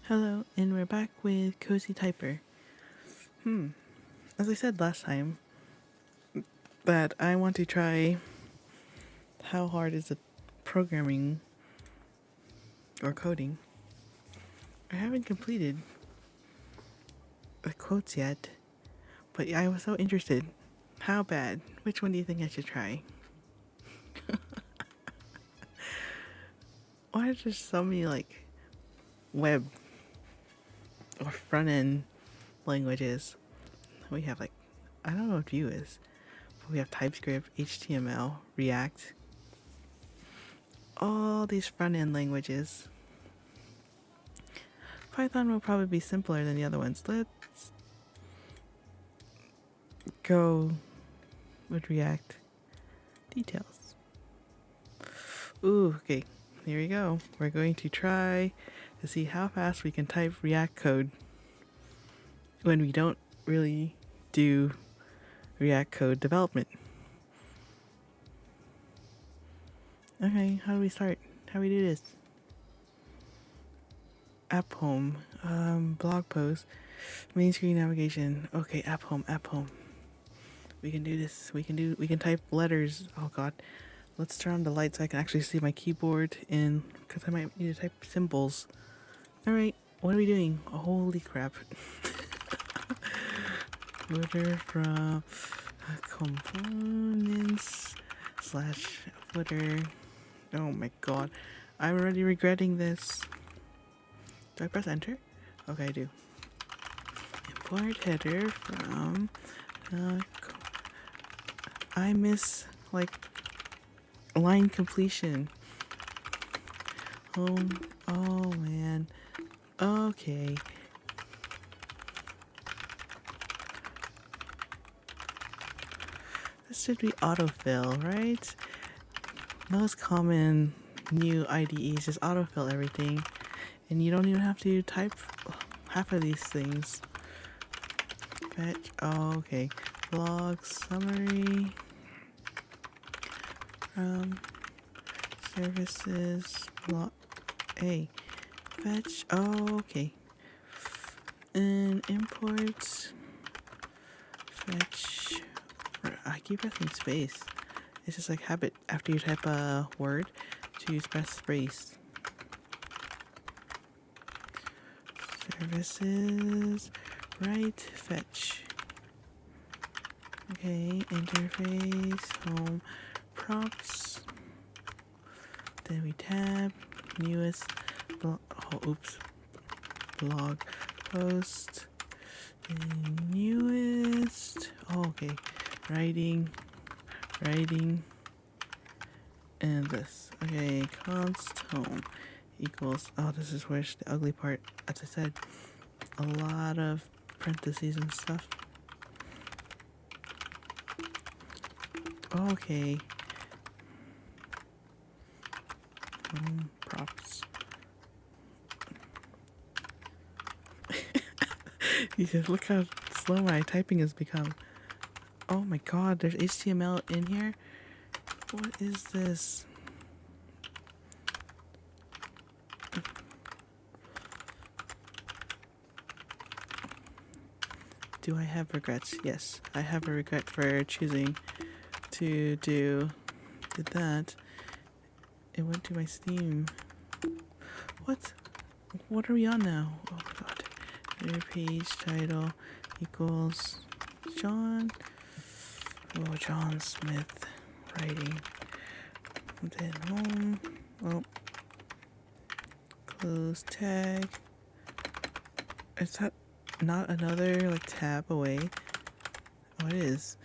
Hello, and we're back with CozyTyper. As I said last time, that I want to try how hard is it programming or coding. I haven't completed the quotes yet, but I was so interested. How bad? Which one do you think I should try? Why are there so many web or front end languages? We have I don't know what Vue is, but we have TypeScript, HTML, React, all these front end languages. Python will probably be simpler than the other ones. Let's go with React details. Ooh, okay, here we go. We're going to try to see how fast we can type React code when we don't really do React code development. Okay, how do we start? How do we do this? App home, blog post, main screen navigation. Okay, app home. We can do this. We can type letters. Oh god. Let's turn on the light so I can actually see my keyboard and because I might need to type symbols. Alright, what are we doing? Oh, holy crap. Footer from components / footer. Oh my god. I'm already regretting this. Do I press enter? Okay, I do. Import header from I miss line completion. Oh man. Okay. This should be autofill, right? Most common new IDEs just autofill everything, and you don't even have to type half of these things. Fetch. Oh, okay. Blog summary. Services. Blog. Hey. Fetch. Oh, okay. And import. Fetch. I keep pressing space. It's just like habit after you type a word to press space. Services. Right. Fetch. Okay. Interface. Home. Props. Then we tab. Newest. Blog post. And newest. Oh, okay. Writing. And this. Okay. Const home equals. Oh, this is where's the ugly part. As I said, a lot of parentheses and stuff. Okay. Props. You can look how slow my typing has become. Oh my god, there's HTML in here? What is this? Do I have regrets? Yes, I have a regret for choosing to do that. It went to my Steam. What? What are we on now? Oh my god. Their page title equals John. Oh, John Smith writing. Then home. Oh. Close tag. Is that not another tab away? Oh, it is.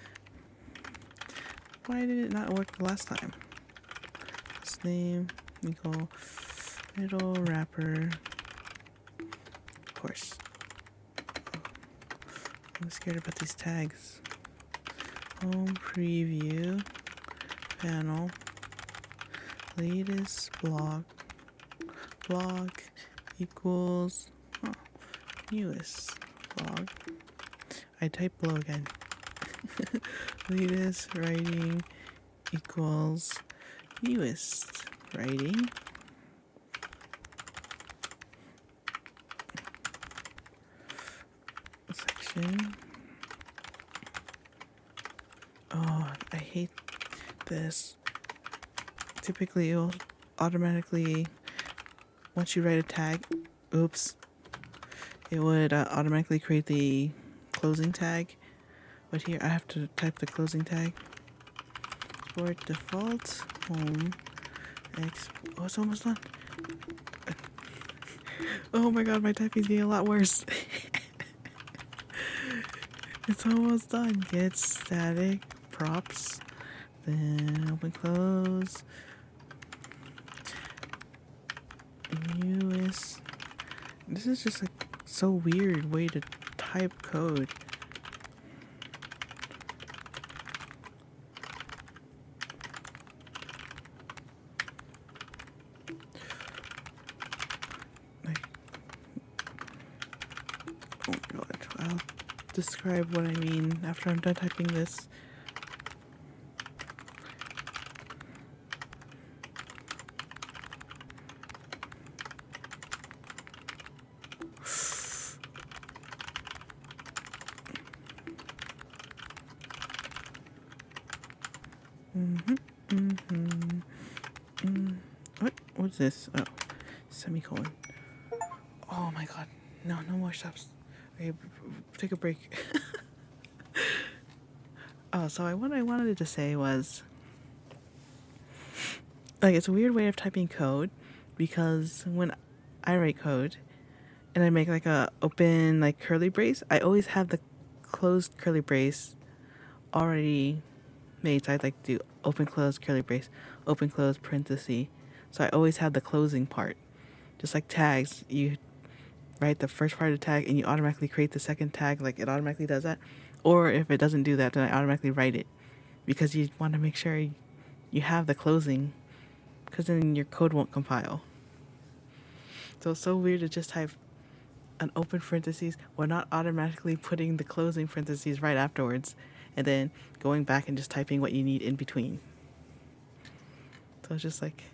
Why did it not work the last time? Last name equal middle wrapper. Of course. I'm scared about these tags. Home preview panel. Latest blog equals newest blog. I type below again. Latest writing equals newest writing. Soon. Oh, I hate this. Typically, it'll automatically, once you write a tag, oops, it would automatically create the closing tag. But here I have to type the closing tag. Export default home. Oh, it's almost done. Oh my god, my typing's getting a lot worse. It's almost done. Get static props. Then open close. Newest. This is just a so weird way to type code. Like, oh my god, I'll describe what I mean after I'm done typing this. What's this? Oh, semicolon. Oh my god. No more stops. Okay, take a break. Oh, so what I wanted to say was, like, it's a weird way of typing code because when I write code and I make like a open like curly brace, I always have the closed curly brace already made. So I'd like do open close curly brace, open close parenthesis. So I always have the closing part. Just like tags, you write the first part of the tag and you automatically create the second tag, like it automatically does that. Or if it doesn't do that, then I automatically write it because you want to make sure you have the closing, because then your code won't compile. So it's so weird to just type an open parentheses while not automatically putting the closing parentheses right afterwards and then going back and just typing what you need in between. So it's just like,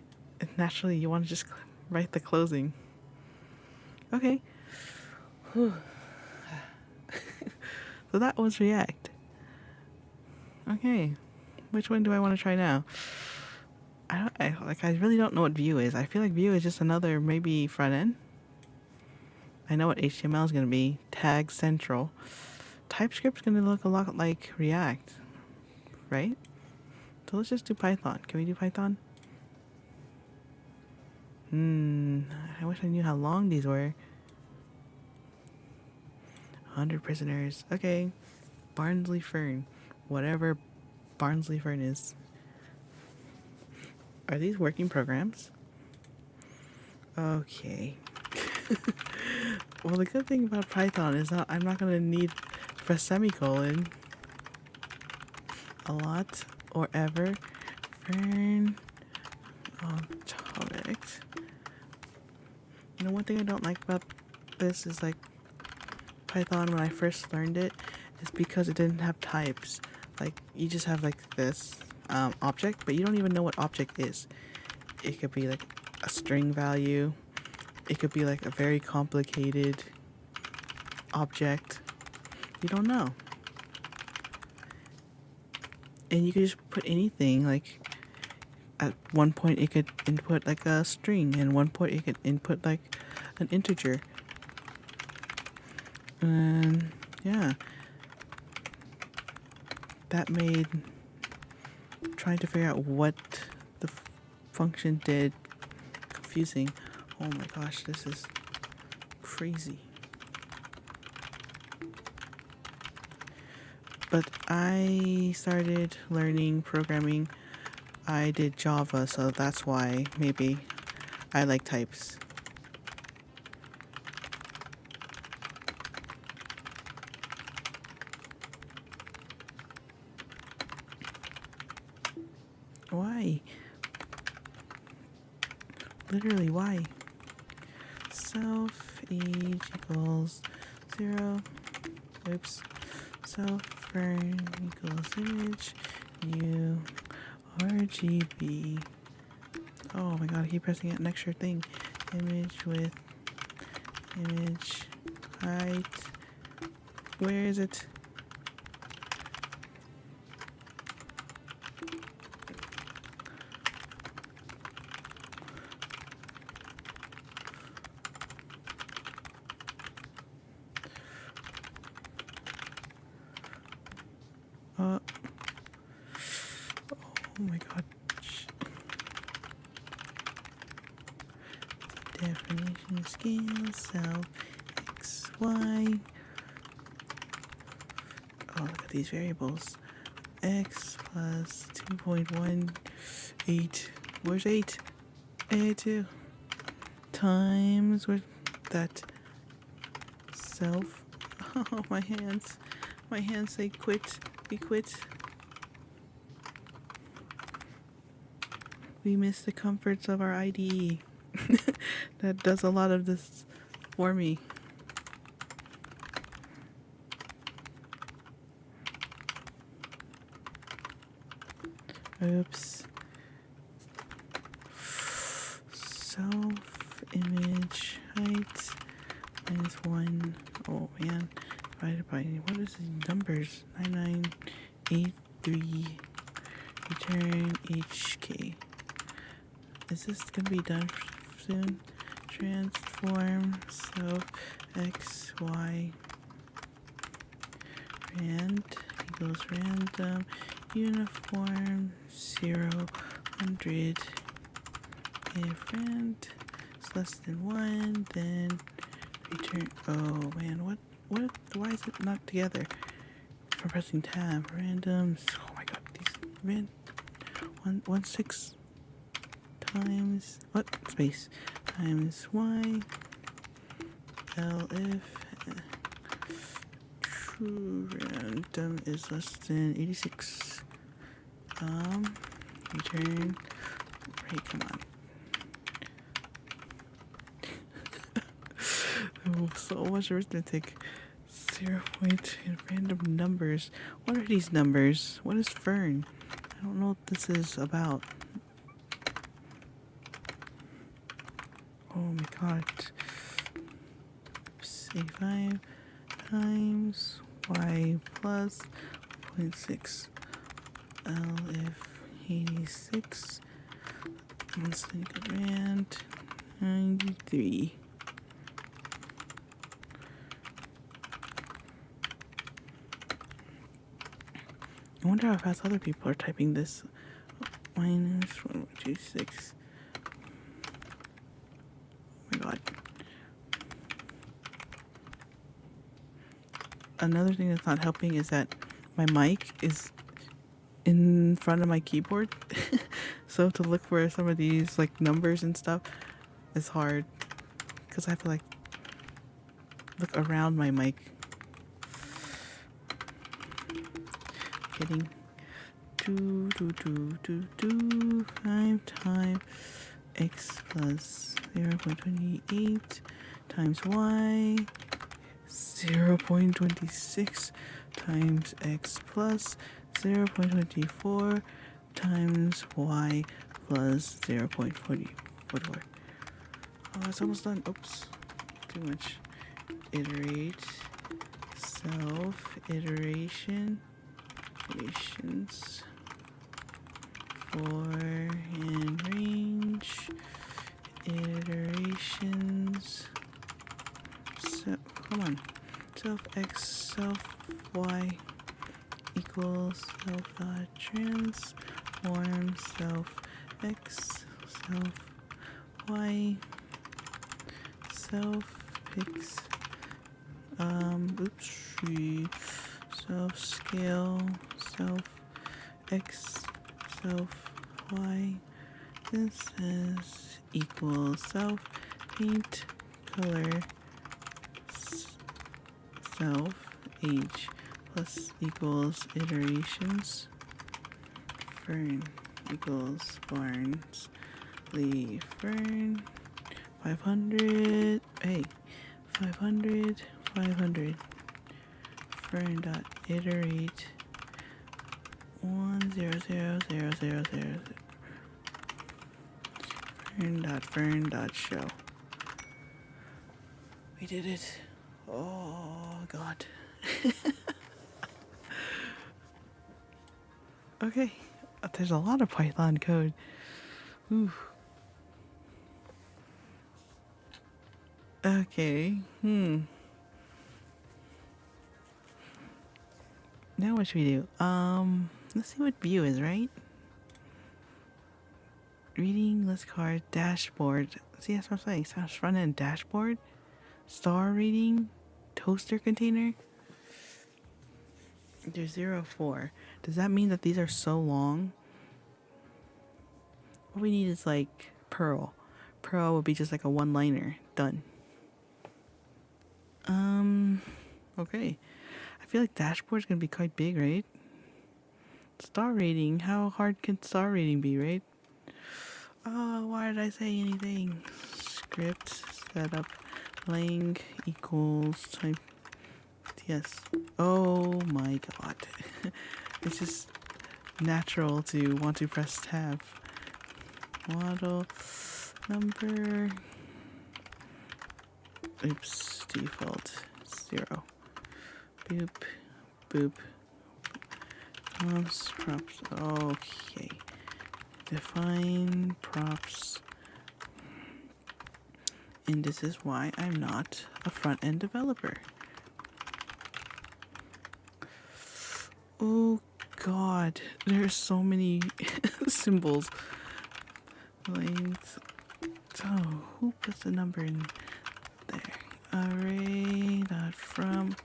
naturally you want to just write the closing. Okay. So that was React. Okay. Which one do I want to try now? I really don't know what Vue is. I feel like Vue is just another maybe front end. I know what HTML is going to be. Tag central. TypeScript's going to look a lot like React, right? So let's just do Python. Can we do Python? I wish I knew how long these were. 100 prisoners. Okay. Barnsley Fern. Whatever Barnsley Fern is. Are these working programs? Okay. Well, the good thing about Python is that I'm not going to need press semicolon a lot or ever. Fern object. You know, one thing I don't like about this is like Python when I first learned it is because it didn't have types. Like you just have like this object, but you don't even know what object is. It could be like a string value. It could be like a very complicated object. You don't know. And you could just put anything. Like at one point it could input like a string, and one point it could input like an integer. And yeah, that made trying to figure out what the function did confusing. Oh my gosh, this is crazy. But I started learning programming. I did Java, so that's why maybe I like types. Why? Literally, why? Self age equals 0. Oops. Self fern equals image new RGB. Oh my god, I keep pressing an extra thing. Image with image height Where is it? Oh my god. Definition scale self x y. Oh, look at these variables. X plus 2.18. Where's 8? 2 times with that self. Oh, my hands. My hands say quit. We quit. We miss the comforts of our IDE. That does a lot of this for me. Oops. Self image height -1. Oh man. Divided by, what is these numbers? 9983. Return HK. Is this gonna be done soon? Transform self x y rand equals random uniform 0 100. If rand is less than 1, then return. Oh man, what? Why is it not together? For pressing tab, randoms. Oh my god, these ran 1 6 times what space times y L if true random is less than 86. Return. Right, come on. Oh, so much arithmetic. 0 point in random numbers. What are these numbers? What is Fern? I don't know what this is about. Oh my god. 85 times y plus 0.6 L if 86 constant rand 93. I wonder how fast other people are typing this. Minus 1.26. Oh my god. Another thing that's not helping is that my mic is in front of my keyboard. So to look for some of these like numbers and stuff is hard because I have to like look around my mic. Getting 5 times x plus 0.28 times y 0.26 times x plus 0.24 times y plus 0.44. Oh, it's almost done. Oops, too much. Iterate, self, iterations for and range, iterations. So, come on. Self x, self y equals self dot transform self x, self y, self pix, self scale, self x, self y. This is equals self paint color self age plus equals iterations fern equals barns leaf fern 500 hey 500 fern dot iterate 1000000 fern dot show. We did it. Oh god. Okay, there's a lot of Python code. Ooh. Okay, now what should we do? Let's see what view is, right? Reading, list card, dashboard. See, that's what I'm saying. Sounds front end dashboard. Star reading, toaster container. There's 04. Does that mean that these are so long? What we need is like Perl. Perl would be just like a one-liner. Done. Okay. I feel like dashboard's gonna be quite big, right? Star rating. How hard can star rating be, right? Oh, why did I say anything? Script setup lang equals type. Yes. Oh my god. It's just natural to want to press tab. Model number. Oops, default 0. Boop, boop. Props. Okay. Define props. And this is why I'm not a front-end developer. Oh god, there's so many symbols. Length. Oh, who puts the number in there? Array dot from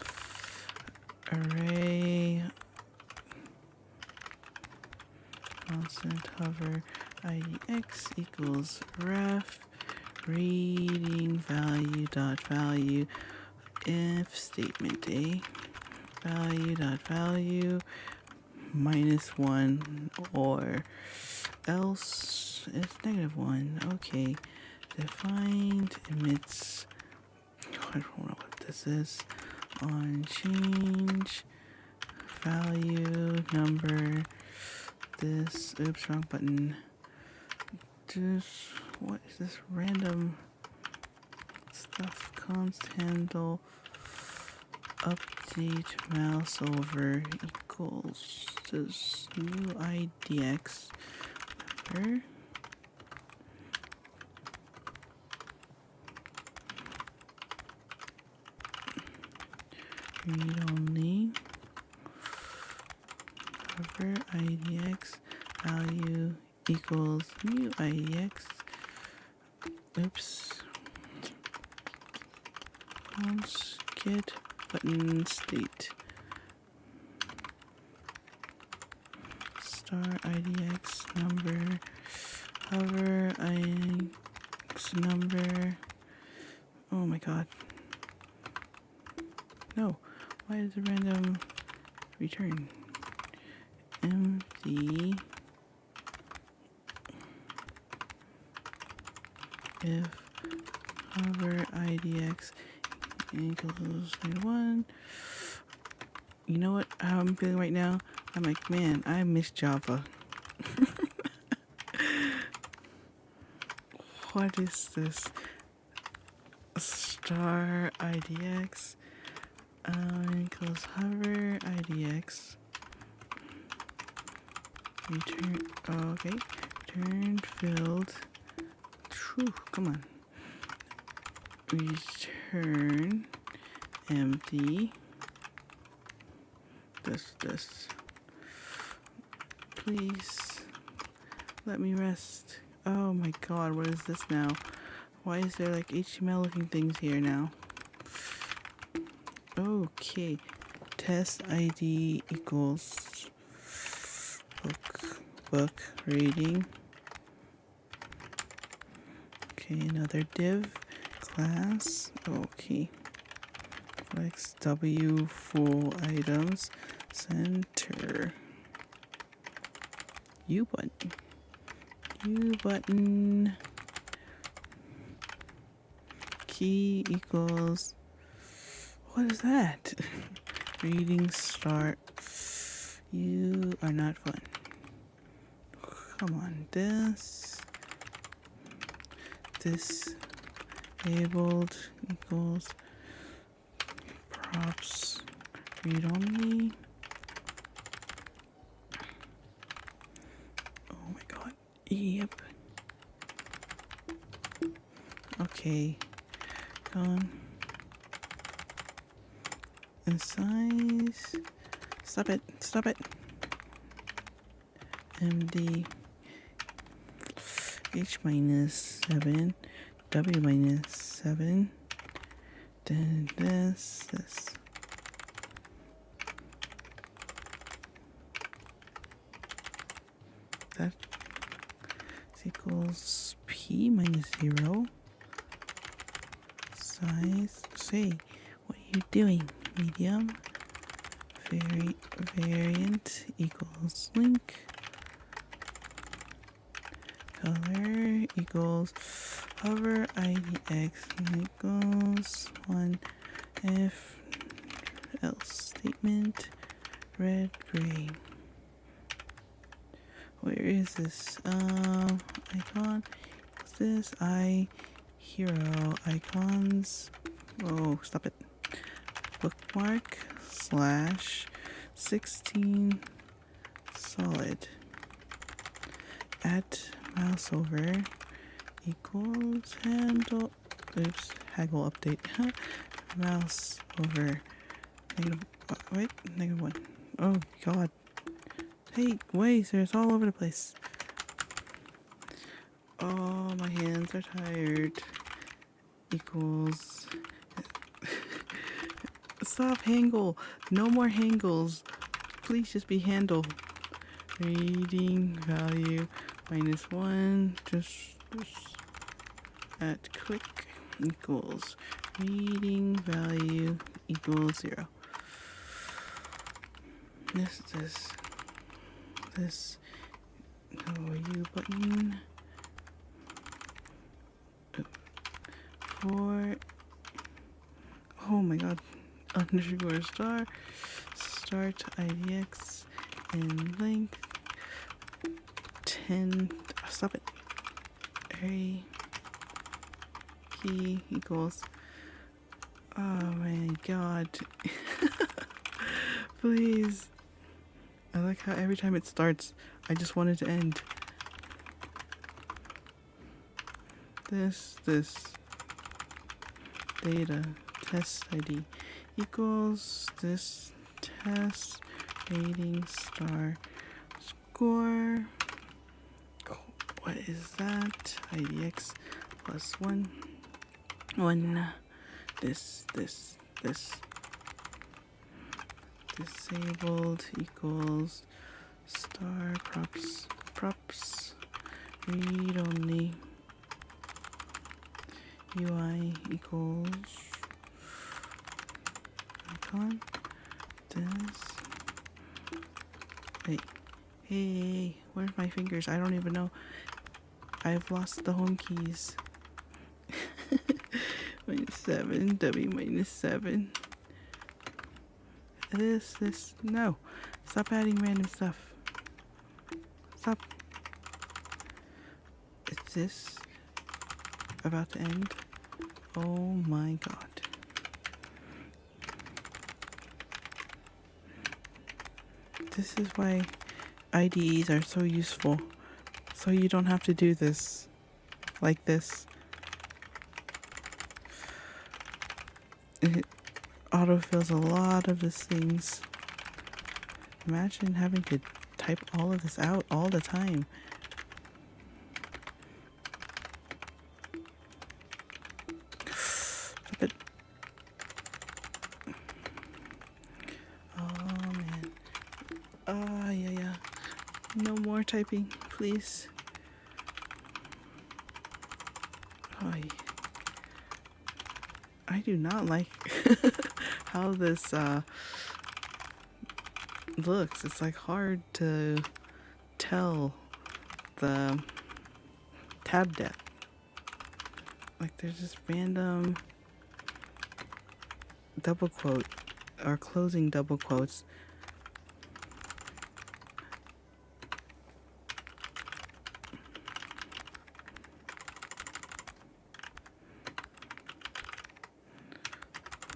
array constant hover IDEs equals ref reading value dot value if statement a value dot value -1 or else it's -1. Okay, defined emits. I don't know what this is. On change value number. This. Oops, wrong button. This. What is this random stuff? Const handle update mouse over equals this new IDEs number. Read only hover IDEs value equals new IDEs. Oops. Get button state. Star IDEs number. Hover IDEs number. Oh my god. No. Why is it random return? Empty if hover IDEs equals 1. You know what I'm feeling right now? I'm like, man, I miss Java. What is this? Star IDEs equals hover IDEs. Return. Okay. Return filled. True. Come on. Return empty. This. Please let me rest. Oh my god, what is this now? Why is there like HTML looking things here now? Okay. Test ID equals book reading. Okay, another div class. Okay. Flex W full items center. U button key equals. What is that? Reading start. You are not fun. Come on, disabled equals props read only. Oh my god. Yep. Okay. Gone. And size. Stop it. Stop it. MD. H minus 7. W minus 7. Then this. That equals P minus 0. Size. Say, what are you doing? Medium. Variant equals link. Color equals hover IDEs equals 1 if else statement red gray. Where is this icon? What's this? Hero icons. Oh, stop it. Bookmark / 16 solid. At mouse over equals handle. Oops, haggle update. Mouse over negative. Wait, -1. Oh god. Hey, wait, there's all over the place. Oh, my hands are tired. Equals. Stop Hangle. No more Hangles. Please just be handle. Reading value -1. Just at quick equals reading value equals 0. This OU button for, oh my god, _ start IDX in length 10. Stop it. Array key equals, oh my god. Please. I like how every time it starts, I just want it to end. This data test ID equals this test rating score. What is that? IDX +1. This disabled equals star props read only UI equals icon this. Wait, hey, where's my fingers? I don't even know. I've lost the home keys. -7, W -7. This, no. Stop adding random stuff. Stop. Is this about to end? Oh my god. This is why IDEs are so useful. So you don't have to do this like this. It autofills a lot of these things. Imagine having to type all of this out all the time. But, oh man. Yeah. No more typing, please. I do not like how this looks. It's like hard to tell the tab depth. Like there's just random double quote or closing double quotes.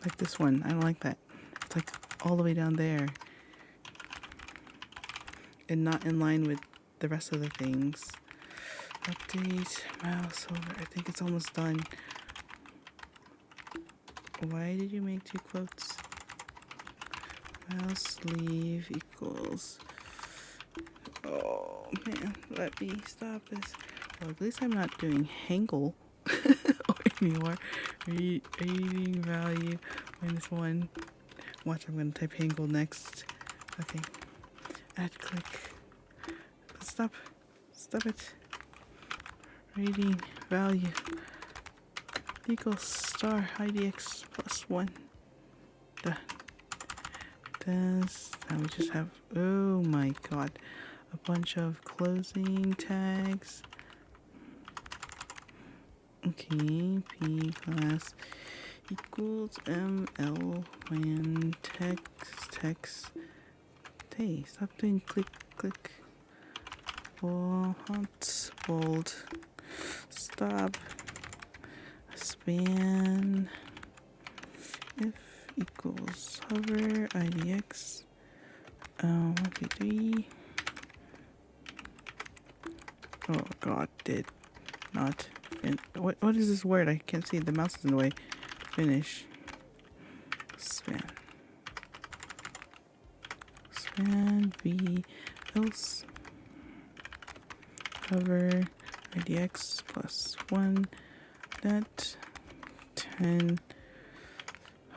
Like this one, I don't like that. It's like all the way down there and not in line with the rest of the things. Update mouse over. I think it's almost done. Why did you make 2 quotes? Mouse leave equals. Oh man, let me stop this. Well, at least I'm not doing Hangle anymore. Reading value -1. Watch, I'm gonna type Hangle next. Okay. Add click. Stop it. Reading value equals star IDEs +1. Done. Now we just have, oh my god, a bunch of closing tags. Okay, P class equals ML when text. Hey, stop doing click. Font bold. Stop. Span if equals hover IDX 1, 2, 3. Oh god, did not what is this word? I can't see, the mouse is in the way. Finish. Span V else hover IDX +1 net 10.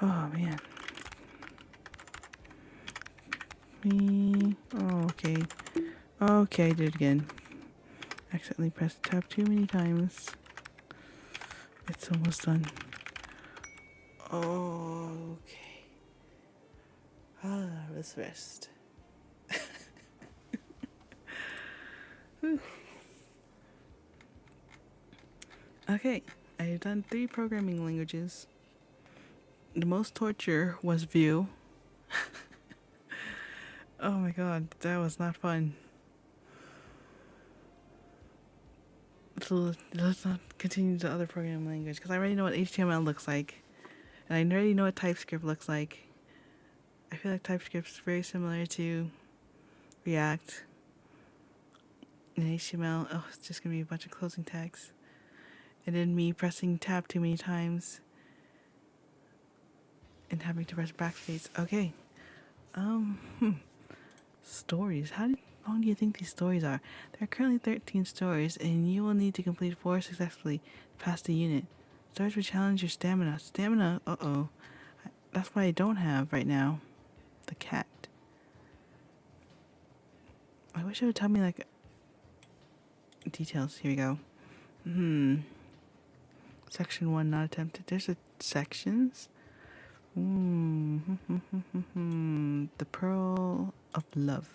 Oh man. Okay, I did it again. Accidentally pressed tab too many times. It's almost done. Okay. Let's rest. Okay, I've done 3 programming languages. The most torture was Vue. Oh my god, that was not fun. So let's not continue to other programming language, because I already know what HTML looks like. And I already know what TypeScript looks like. I feel like TypeScript is very similar to React. And HTML, it's just going to be a bunch of closing tags. And then me pressing tab too many times. And having to press backspace. Okay. Stories. How long do you think these stories are? There are currently 13 stories, and you will need to complete 4 successfully to pass the unit. Stories will challenge your stamina. Uh-oh. That's what I don't have right now. The cat. I wish it would tell me, like, details. Here we go. Section 1 not attempted. There's sections. The Pearl of Love.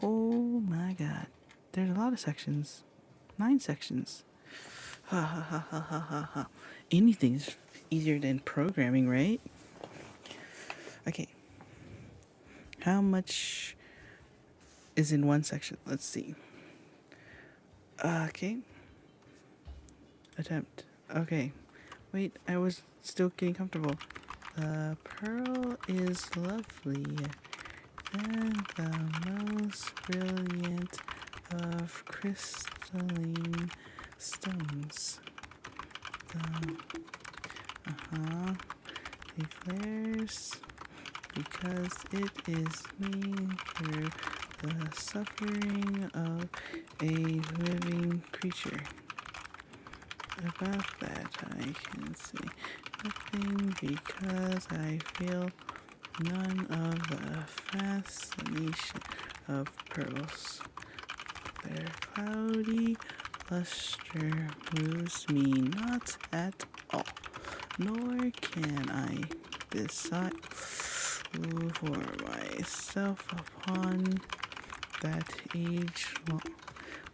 Oh my god. There's a lot of sections. 9 sections. Ha. Anything's easier than programming, right? Okay. How much is in one section? Let's see. Okay. Attempt. Okay. Wait, I was still getting comfortable. The pearl is lovely and the most brilliant of crystalline stones. Declares because it is made through the suffering of a living creature. About that I can say nothing because I feel none of the fascination of pearls. Their cloudy luster moves me not at all, nor can I decide for myself upon that age long.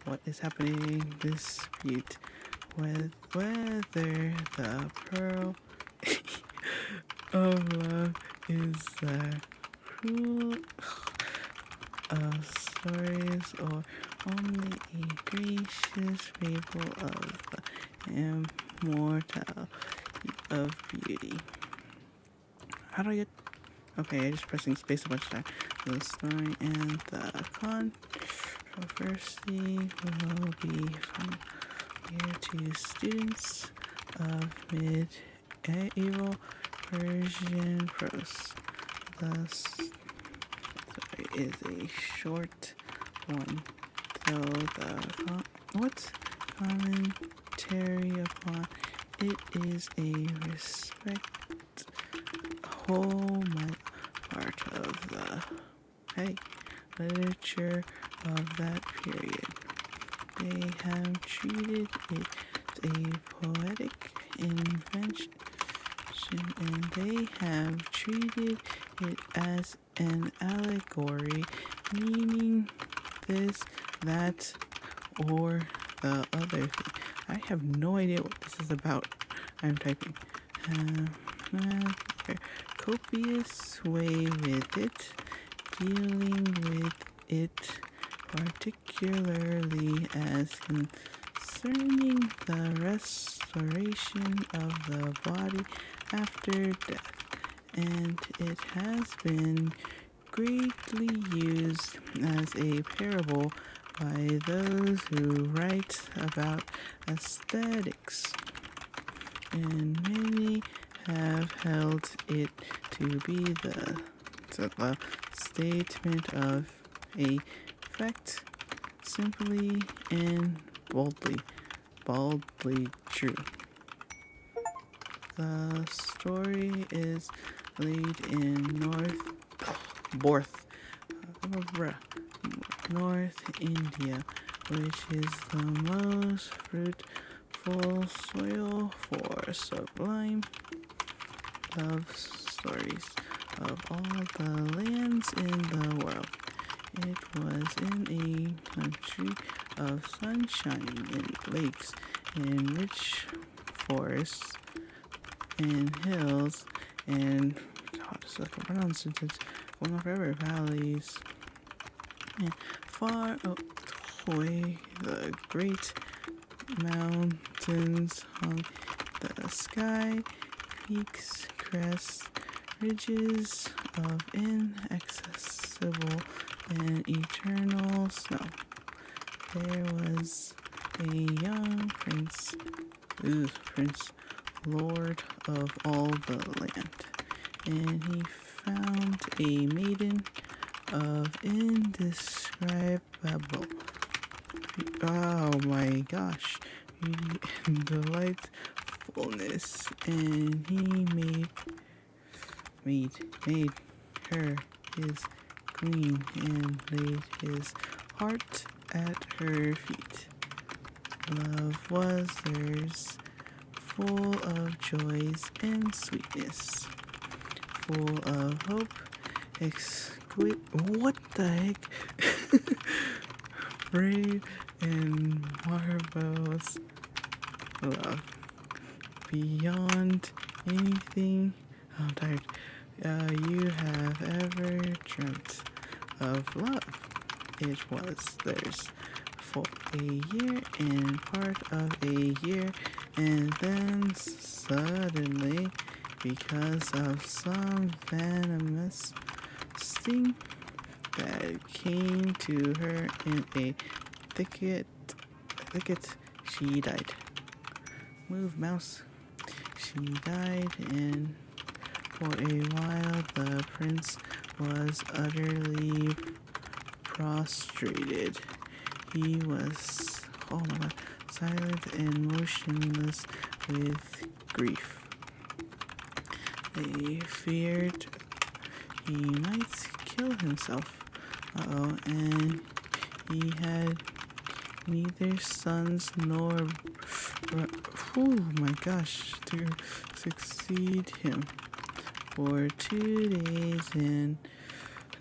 What is happening? Dispute whether the pearl of love is the cruel of stories or only a gracious fable of the immortality of beauty. How do I get Okay, I just pressing space a bunch of times. The story and the controversy will be from here to students of medieval Persian prose. The story is a short one, though the commentary upon it is a whole part of the literature of that period. They have treated it as a poetic invention, and they have treated it as an allegory, meaning this, that, or the other thing. I have no idea what this is about. I'm typing. Copious way with it, dealing with it particularly as concerning the restoration of the body after death, and it has been greatly used as a parable by those who write about aesthetics, and many have held it to be the statement of a fact, simply and baldly true. The story is laid in North India, which is the most fruitful soil for sublime love stories of all the lands in the world. It was in a country of sunshine and lakes and rich forests and hills and going on forever, valleys, and far away the great mountains hung the sky, peaks, crests, ridges of inaccessible and eternal snow. There was a young prince, lord of all the land, and he found a maiden of indescribable, oh my gosh, beauty and delightfulness, and he made her his queen and laid his heart at her feet. Love was theirs, full of joys and sweetness, full of hope, what the heck? Brave and marvelous love, beyond anything, I'm tired, you have ever dreamt of love. It was theirs for a year and part of a year, and then suddenly, because of some venomous sting that came to her in a thicket, she died. Move, mouse. She died, and for a while the prince was utterly prostrated. He was, oh my god, silent and motionless with grief. They feared he might kill himself. And he had neither sons nor to succeed him. For 2 days and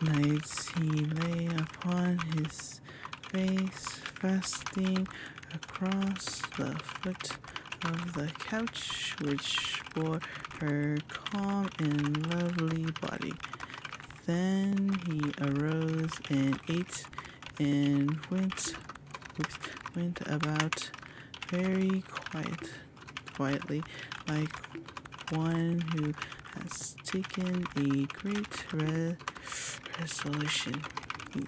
nights he lay upon his face, fasting across the foot of the couch which bore her calm and lovely body. Then he arose and ate and went about very quietly, like one who has taken a great resolution. He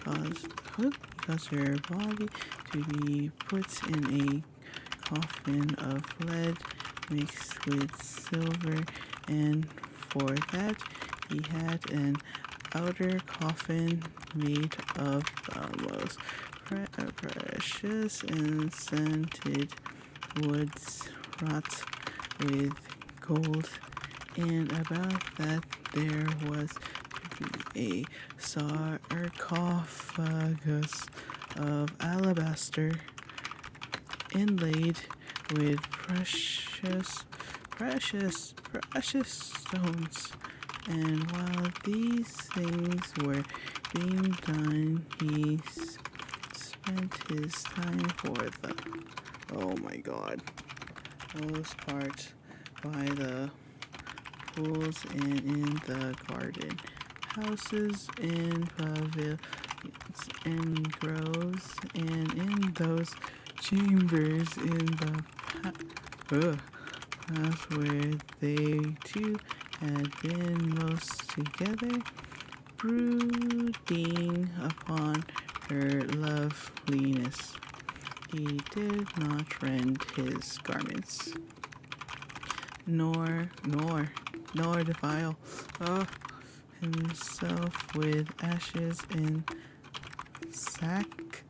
caused her body to be put in a coffin of lead mixed with silver, and for that he had an outer coffin made of the most precious and scented woods wrought with gold, and about that there was to be a sarcophagus of alabaster inlaid with precious stones. And while these things were being done, he spent his time for them. Oh my God. Those parts by the pools and in the garden, houses and pavilions and groves, and in those chambers in the house where they two had been most together, brooding upon her loveliness. He did not rend his garments, nor defile himself with ashes and sackcloth,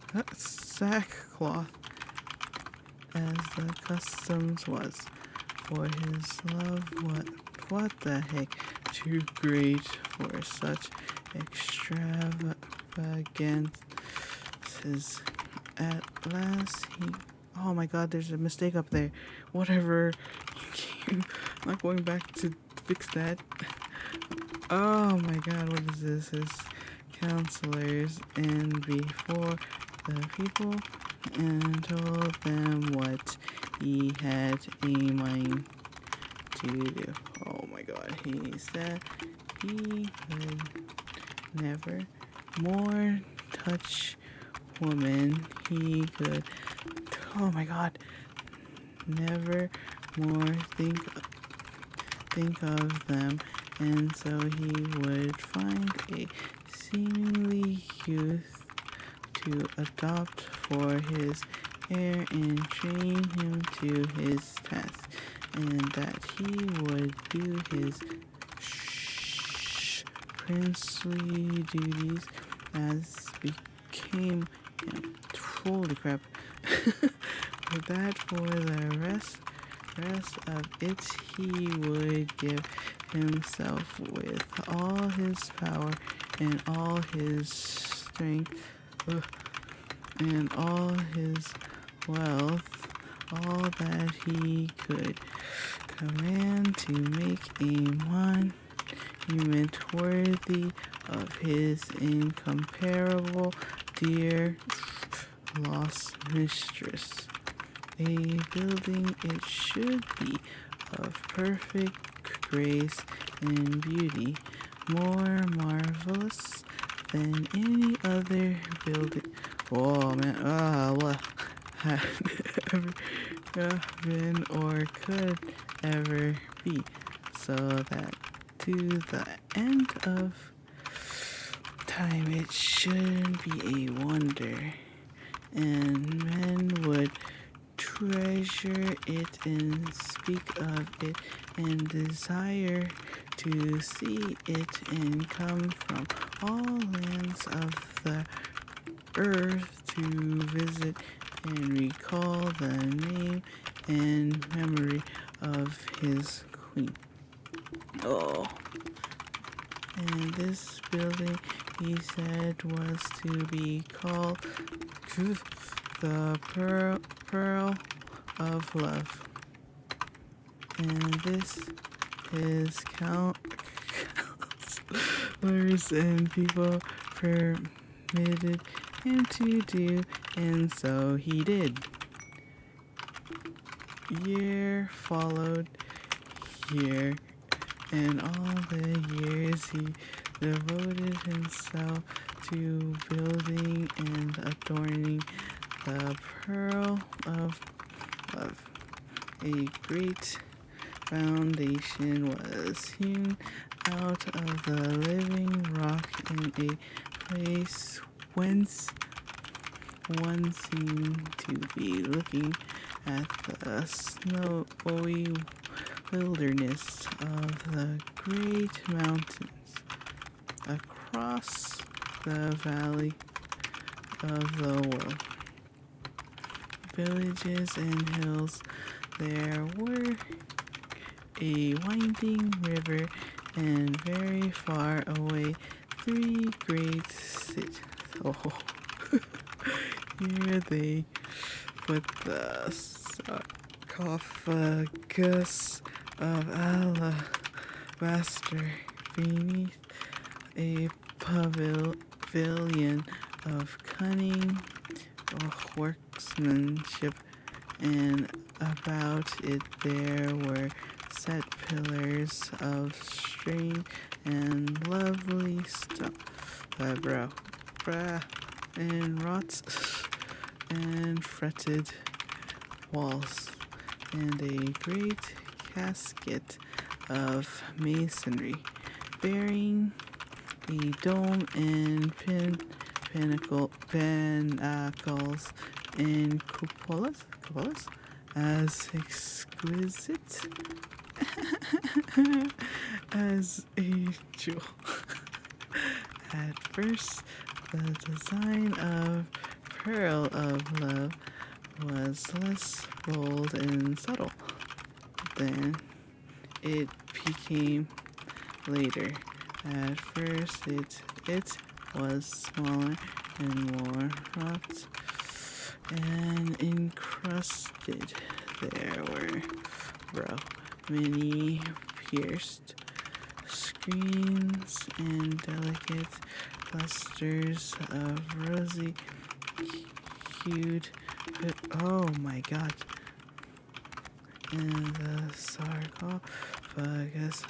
as the custom was, for his love what the heck too great for such extravagances. At last he... Oh my God, there's a mistake up there. Whatever. I'm not going back to fix that. Oh my God, what is this? His counselors and before the people, and told them what he had a mind to do. Oh my God, he said he would never more touch woman. He could, oh my God, never more think of them, and so he would find a seemingly youth to adopt for his heir and train him to his task, and that he would do his princely duties as became him. Holy crap. But that for the rest of it he would give himself with all his power and all his strength and all his wealth, all that he could command, to make a monument worthy of his incomparable dear lost mistress. A building it should be of perfect grace and beauty, more marvelous than any other building. Oh man, what had ever been or could ever be, so that to the end of time it should be a wonder, and men would treasure it and speak of it and desire to see it and come from all lands of the earth to visit and recall the name and memory of his queen. Oh, and this building, he said, was to be called the Pearl of Love. And this his counselors and people permitted him to do, and so he did. Year followed year, and all the years he devoted himself to building and adorning the Pearl of Love, a great foundation was hewn out of the living rock in a place whence one seemed to be looking at the snowy wilderness of the great mountains across the valley of the world. Villages and hills there were, a winding river, and very far away 3 great cities. Oh, here they put the sarcophagus of alabaster beneath a pavilion of cunning workmanship, and about it there were set pillars of strange and lovely stone, and wrought and fretted walls, and a great casket of masonry, bearing a dome and pinnacles and cupolas as exquisite as a jewel. At first, the design of Pearl of Love was less bold and subtle than it became later. At first, it was smaller and more wrought and encrusted. There were many pierced screens and delicate clusters of rosy hued. Oh my god! And the sarcophagus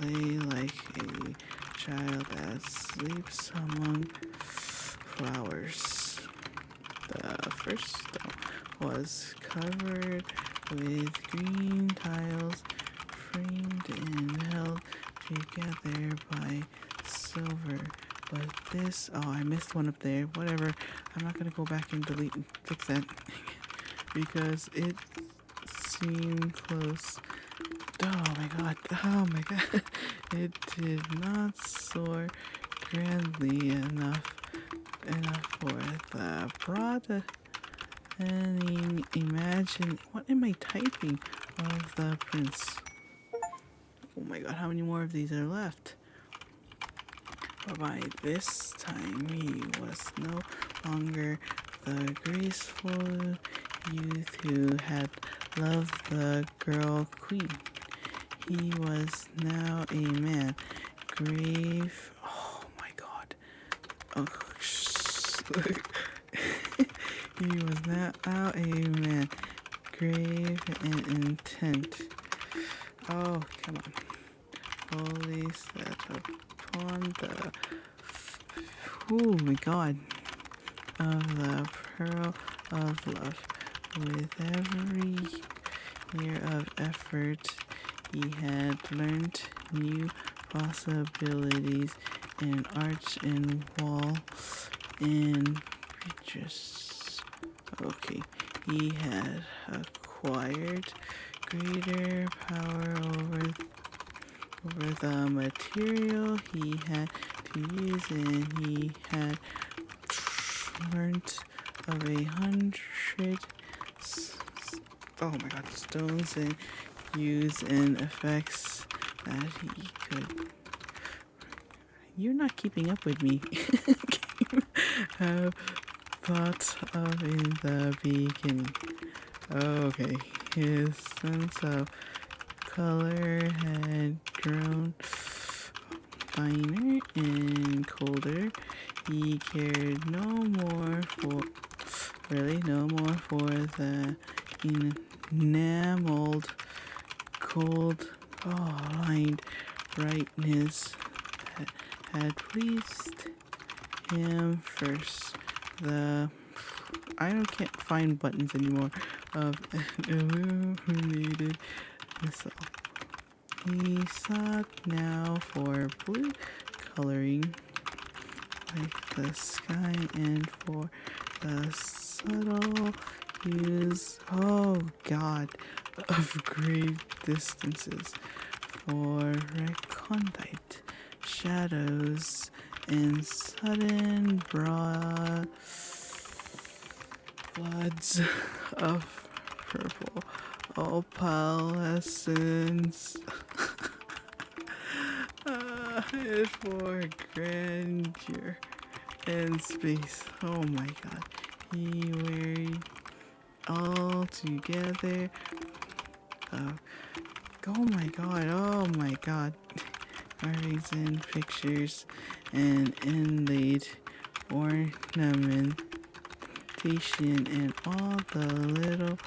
lay like a child that sleeps among flowers. The first stone was covered with green tiles, framed and held together by silver. But this, oh, I missed one up there. Whatever. I'm not gonna go back and delete and fix that because it seemed close. Oh my god. Oh my god. It did not soar grandly enough for the broad and imagine. What am I typing of the prince? Oh my god, how many more of these are left? But by this time he was no longer the graceful youth who had loved the girl queen. He was now a man, grave. Oh my god. Oh, he was now a man, grave and intent. Oh, come on. Holy set upon the. Oh my god. Of the pearl of love. With every year of effort, he had learnt new possibilities in arch and wall and bridges. Okay, he had acquired greater power over the material he had to use, and he had learnt of 100 oh my god, stones and use and effects that he could. You're not keeping up with me. Have thought of in the beginning. Okay, his sense of color had grown finer and colder. He cared no more for the enameled, cold, lined brightness that had pleased him first. Can't find buttons anymore of illuminated missile. He sought now for blue coloring like the sky and for the subtle hues, oh God, of great distances, for recondite shadows and sudden broad floods of purple opalescence. And for grandeur and space. Oh my God. He wearied all together. Oh my God. Oh my God. Carvings and pictures and inlaid ornamentation and all the little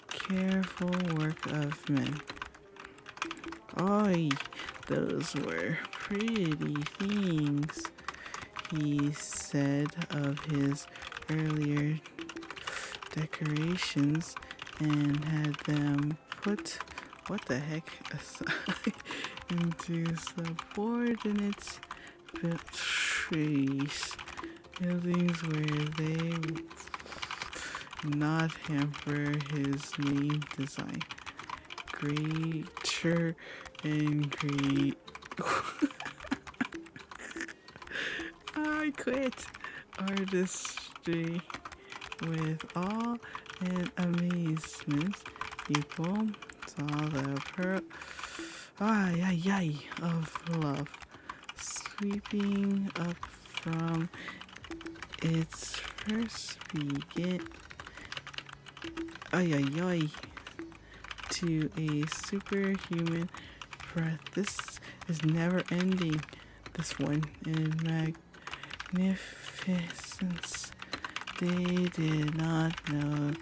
careful work of men. Oi, those were pretty things, he said of his earlier decorations, and had them put, what the heck, aside into subordinate trees, buildings where they not hamper his main design. Greater and great. I quit. Artistry with awe and amazement. People saw the of love sweeping up from its first to a superhuman breath. This is never ending. This one in magnificence. They did not know,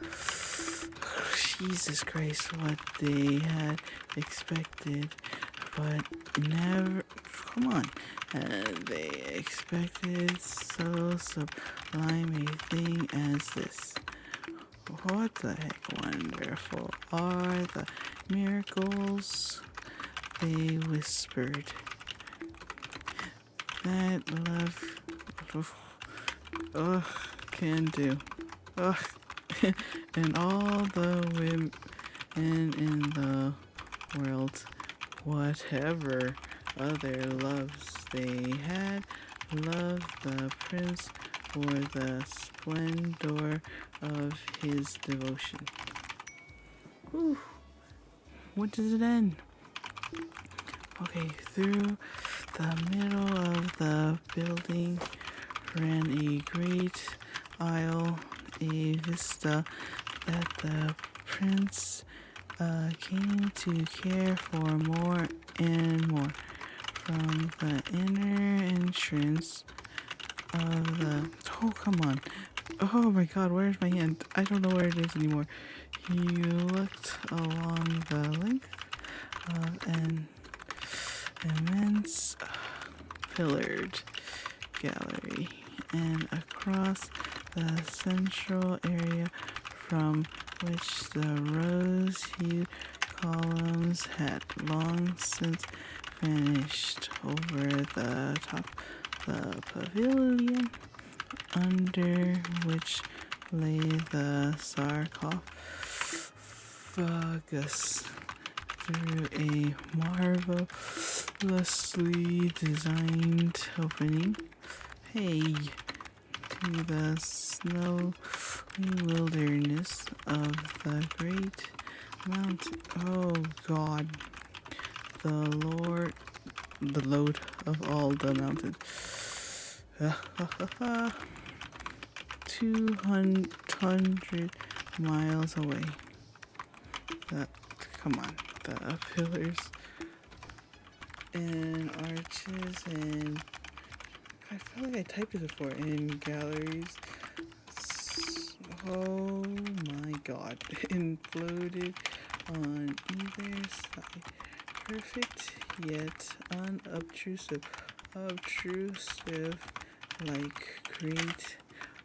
Jesus Christ, what they had expected, but never, come on, they expected so sublime a thing as this. What the heck, wonderful are the miracles, they whispered, that love can do. And all the women in the world, whatever other loves they had, loved the prince for the splendor of his devotion. Whew. What does it end? Okay, through the middle of the building ran a great aisle, a vista that the prince came to care for more and more. From the inner entrance of the... Oh, come on. Oh my God, where's my hand? I don't know where it is anymore. He looked along the length of an immense pillared gallery and across the central area from which the rose-hued columns had long since vanished over the top of the pavilion, under which lay the sarcophagus. Through a marvelously designed opening, to the snowy wilderness of the great mountain. Oh God, the load of all the mountains. 200 miles away. Come on. The pillars and arches and I feel like I typed this before, in galleries. Oh my God, imploded on either side. Perfect yet unobtrusive, like great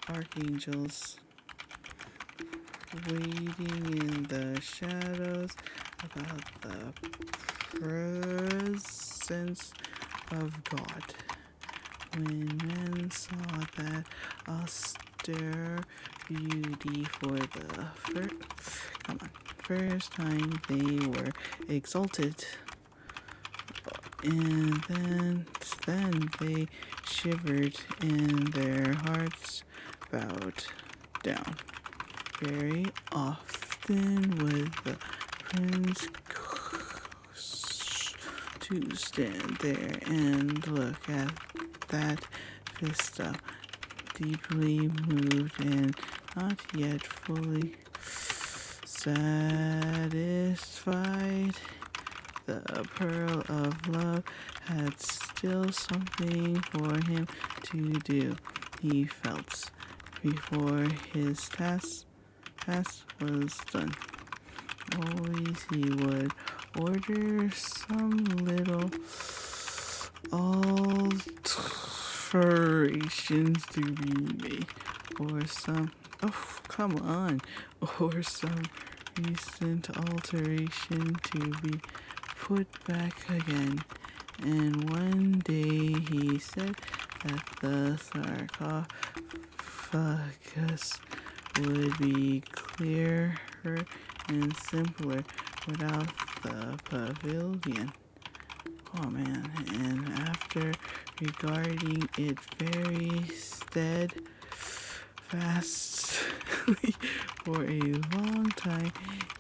archangels waiting in the shadows about the presence of God. When men saw that austere beauty for the first time, they were exalted, and then they shivered, and their hearts bowed down. Very often would the prince to stand there and look at that vista, deeply moved and not yet fully satisfied. The pearl of love had still something for him to do, he felt, before his task was done. Always he would order some little alterations to be made, or some recent alteration to be put back again. And one day he said that the sarcophagus would be clearer and simpler without the pavilion. Oh man, and after regarding it very steadfastly for a long time,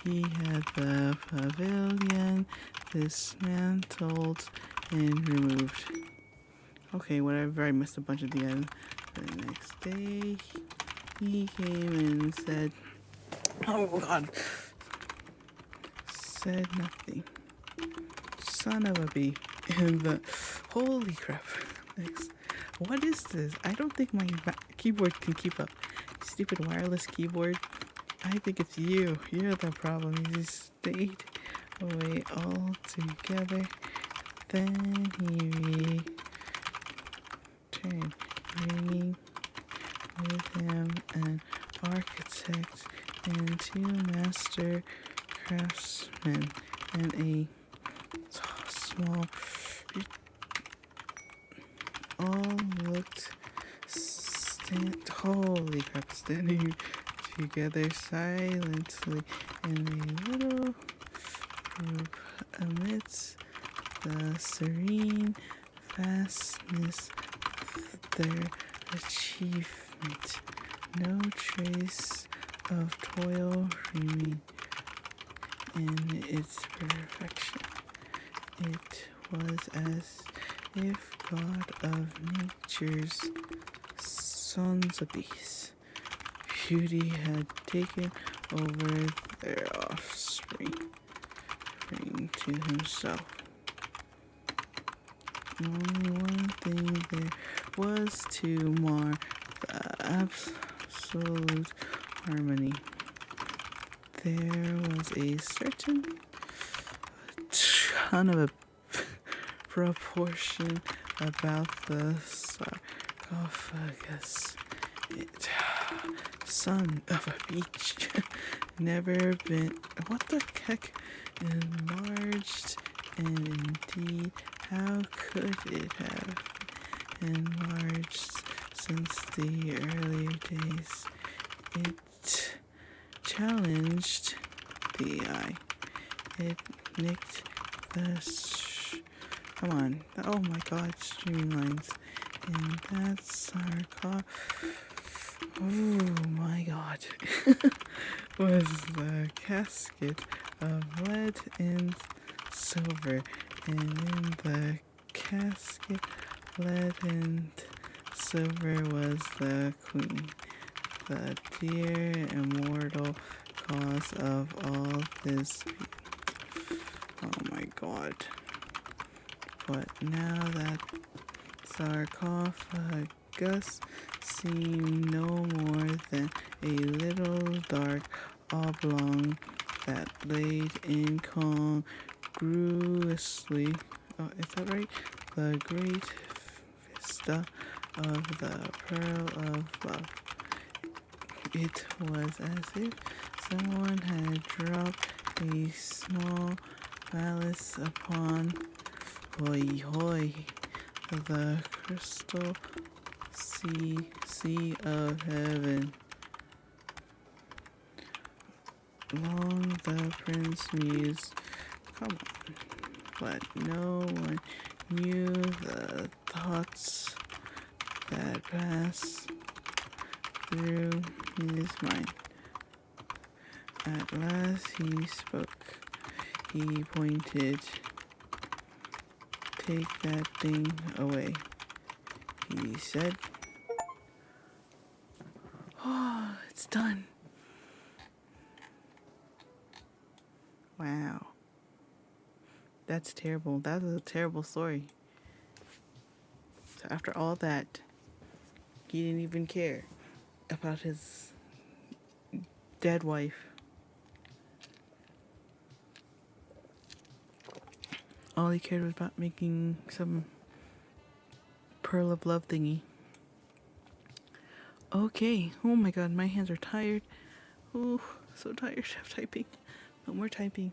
he had the pavilion dismantled and removed. Okay, whatever, I missed a bunch of the end. The next day, he came and said, oh God, said nothing. Son of a bee. And the holy crap. Next. What is this? I don't think my keyboard can keep up. Stupid wireless keyboard. I think it's you. You're the problem. You just stayed away altogether. Then he returned, bringing with him an architect and 2 master craftsmen and a small. All looked holy crap, standing together silently in a little group amidst the serene vastness of their achievement. No trace of toil remained in its perfection. It was as if God of nature's sons of beasts, beauty had taken over their offspring to himself. Only one thing there was to mar the absolute harmony. There was a certain ton of a proportion about the sarcophagus. It, son of a beach, never been, what the heck, enlarged, and indeed, how could it have enlarged since the earlier days? It challenged the eye. It nicked the come on, oh my god, streamlines. And that oh my god, was the casket of lead and silver. And in the casket, lead and silver was the queen, the dear immortal cause of all this. Oh my god. But now that sarcophagus seemed no more than a little dark oblong that laid incongruously, is that right? The great vista of the pearl of love. It was as if someone had dropped a small Malice upon hoy hoy the crystal sea of heaven. Long the prince mused, come on, but no one knew the thoughts that passed through his mind. At last he spoke. He pointed. Take that thing away, he said. Oh, it's done. Wow. That's terrible. That was a terrible story. So after all that, he didn't even care about his dead wife. All he cared was about making some pearl of love thingy. Okay. Oh my god, my hands are tired. Oh, so tired of typing. No more typing.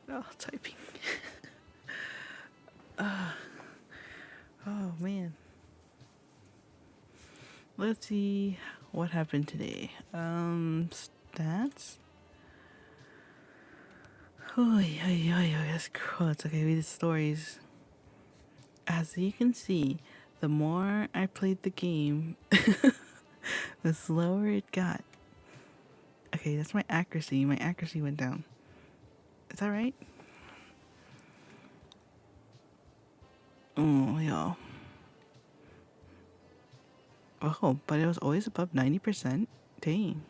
Oh, typing. Oh man. Let's see what happened today. Stats. Oh, yeah, that's quotes. Okay, read the stories. As you can see, the more I played the game, the slower it got. Okay, that's my accuracy. My accuracy went down. Is that right? Oh, yeah. Oh, but it was always above 90%. Dang.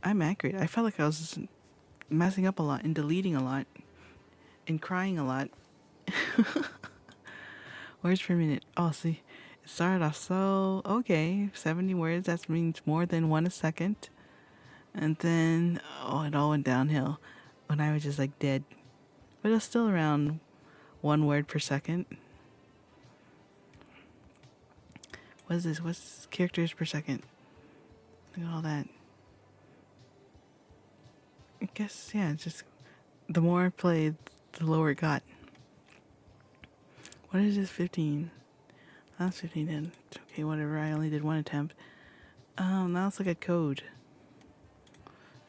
I'm accurate. I felt like I was messing up a lot and deleting a lot and crying a lot. Words per minute. Oh, see, it started off so okay. 70 words. That means more than one a second. And then, it all went downhill when I was just like dead. But it was still around 1 word per second. What is this? What's characters per second? Look at all that. I guess, yeah, just the more I played, the lower it got. What is this? 15. That's 15 then. Okay, whatever. I only did one attempt. Now let's look at code.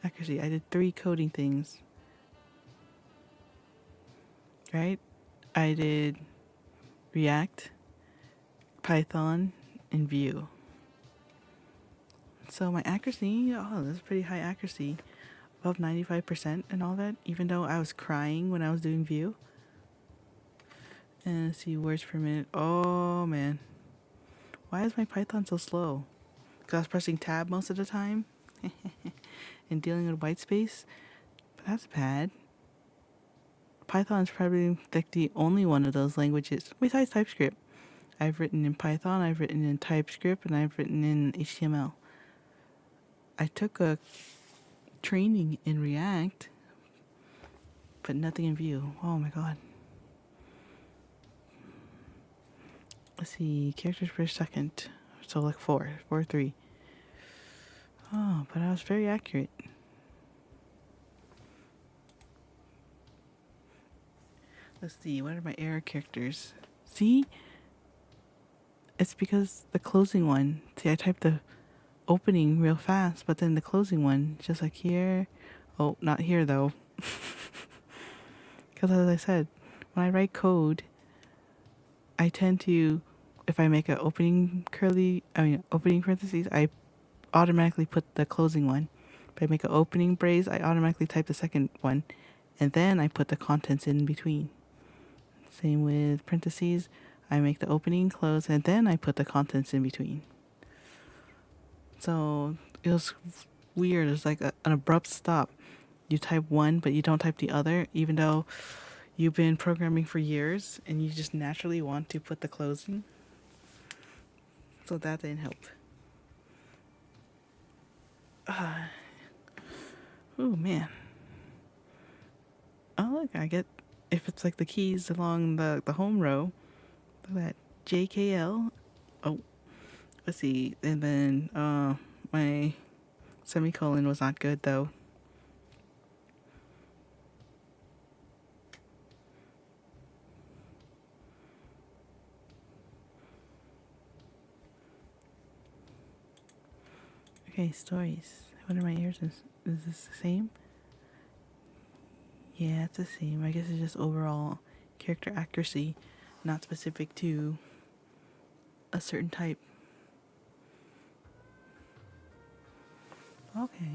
Accuracy. I did 3 coding things. Right? I did React, Python, and Vue. So my accuracy, that's pretty high accuracy. Above 95% and all that, even though I was crying when I was doing Vue. And let's see, words per minute. Oh, man. Why is my Python so slow? Because I was pressing tab most of the time and dealing with white space. But that's bad. Python is probably like the only one of those languages, besides TypeScript. I've written in Python, I've written in TypeScript, and I've written in HTML. I took a training in React, but nothing in Vue. Oh my god. Let's see, characters per second. So like 4, 3. Oh, but I was very accurate. Let's see, what are my error characters? See? It's because the closing one. See, I typed the opening real fast, but then the closing one, just like here. Oh, not here though. Because as I said, when I write code, I tend to, if I make an opening parentheses, I automatically put the closing one. If I make an opening brace, I automatically type the second one, and then I put the contents in between. Same with parentheses. I make the opening, close, and then I put the contents in between. So it was weird. It's like an abrupt stop. You type one, but you don't type the other, even though you've been programming for years and you just naturally want to put the closing. So that didn't help. Oh man. Oh look, I get, if it's like the keys along the home row, look at that, JKL. Oh, let's see. And then my semicolon was not good though. Okay, stories. What are my ears? Is this the same? Yeah, it's the same. I guess it's just overall character accuracy, not specific to a certain type. Okay.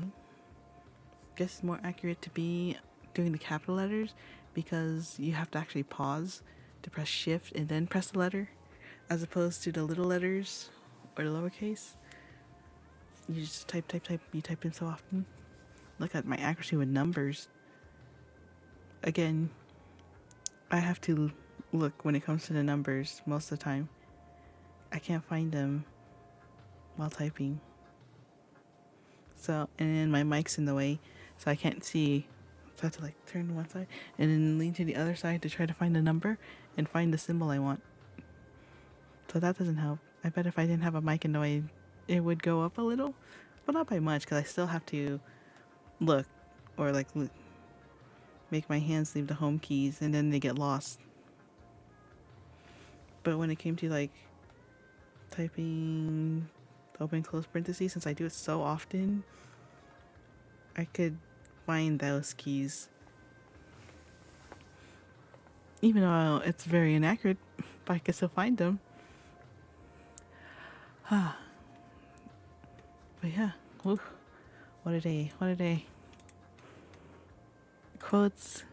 Guess it's more accurate to be doing the capital letters because you have to actually pause to press shift and then press the letter, as opposed to the little letters or the lowercase. You just type, you type in so often. Look at my accuracy with numbers. Again, I have to look when it comes to the numbers most of the time. I can't find them while typing. So, and then my mic's in the way, so I can't see. So I have to like turn to one side and then lean to the other side to try to find the number and find the symbol I want. So that doesn't help. I bet if I didn't have a mic in the way, it would go up a little, but not by much because I still have to look or like make my hands leave the home keys and then they get lost. But when it came to like typing open close parentheses, since I do it so often, I could find those keys. Even though it's very inaccurate, but I can still find them. But yeah, woo. What a day, what a day. Quotes,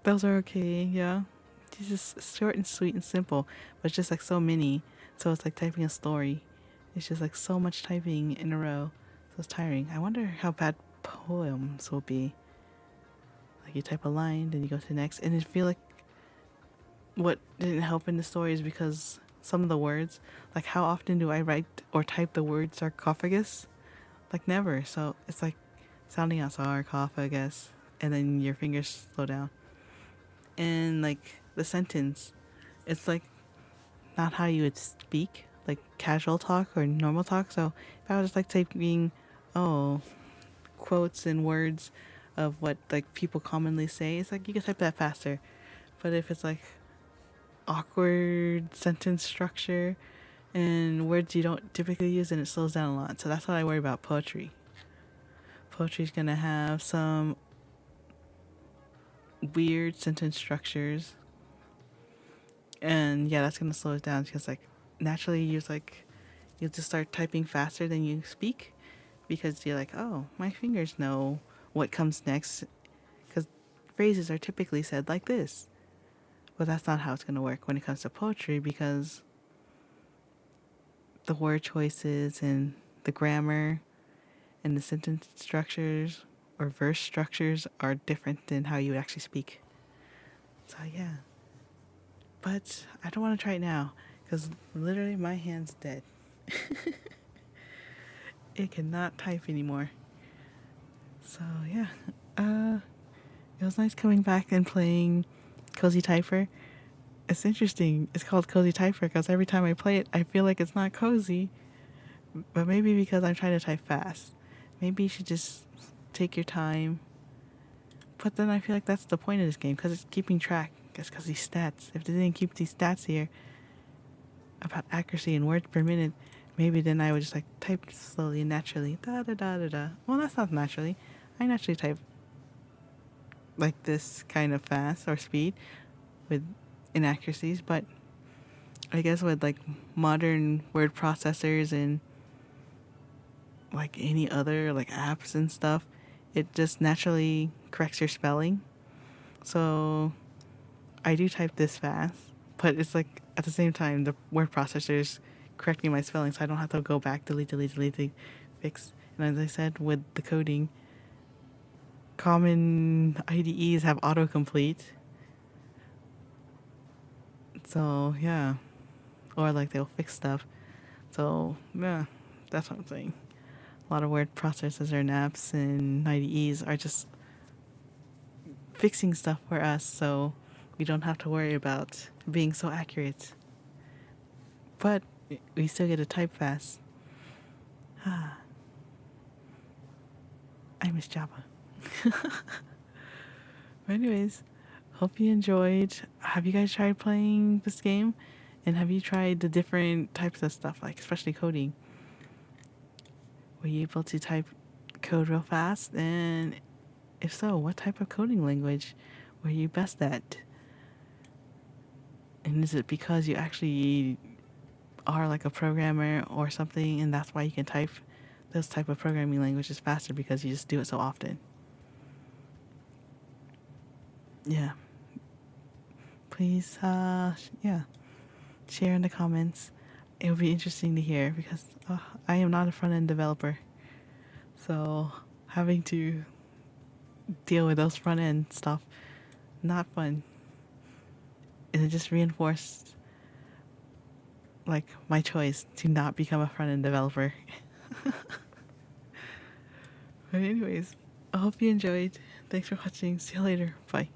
those are okay, yeah. It's just short and sweet and simple, but it's just like so many. So it's like typing a story. It's just like so much typing in a row. So it's tiring. I wonder how bad poems will be. Like you type a line, then you go to the next, and I feel like what didn't help in the story is because some of the words, like how often do I write or type the word sarcophagus? Like never. So it's like sounding out sarcophagus, and then your fingers slow down. And like the sentence, it's like not how you would speak, like casual talk or normal talk. So if I was just like typing, quotes and words of what like people commonly say, it's like you can type that faster. But if it's like awkward sentence structure and words you don't typically use, and it slows down a lot. So that's what I worry about poetry. Poetry's gonna have some weird sentence structures, and yeah, that's gonna slow it down because like naturally you'll just start typing faster than you speak because you're like, oh, my fingers know what comes next, because phrases are typically said like this. But that's not how it's going to work when it comes to poetry, because the word choices and the grammar and the sentence structures or verse structures are different than how you would actually speak. So yeah. But I don't want to try it now because literally my hand's dead. It cannot type anymore. So yeah. It was nice coming back and playing CozyTyper. It's interesting. It's called CozyTyper because every time I play it, I feel like it's not cozy. But maybe because I'm trying to type fast. Maybe you should just take your time. But then I feel like that's the point of this game, because it's keeping track. Because these stats. If they didn't keep these stats here about accuracy and words per minute, maybe then I would just like type slowly and naturally. Da da da da da. Well, that's not naturally. I naturally type like this kind of fast or speed with inaccuracies, but I guess with like modern word processors and like any other like apps and stuff, it just naturally corrects your spelling. So I do type this fast, but it's like at the same time the word processor is correcting my spelling, so I don't have to go back, delete, fix. And as I said, with the coding, common IDEs have autocomplete. So yeah, or like they'll fix stuff. So yeah, that's what I'm saying. A lot of word processors and apps and IDEs are just fixing stuff for us, so we don't have to worry about being so accurate. But we still get to type fast. I miss Java. But anyways, hope you enjoyed. Have you guys tried playing this game? And have you tried the different types of stuff, like especially coding? Were you able to type code real fast? And if so, what type of coding language were you best at? And is it because you actually are like a programmer or something, and that's why you can type those type of programming languages faster because you just do it so often? Yeah. Please, share in the comments. It would be interesting to hear because I am not a front end developer. So having to deal with those front end stuff, not fun. And it just reinforced like my choice to not become a front end developer. But anyways, I hope you enjoyed. Thanks for watching. See you later. Bye.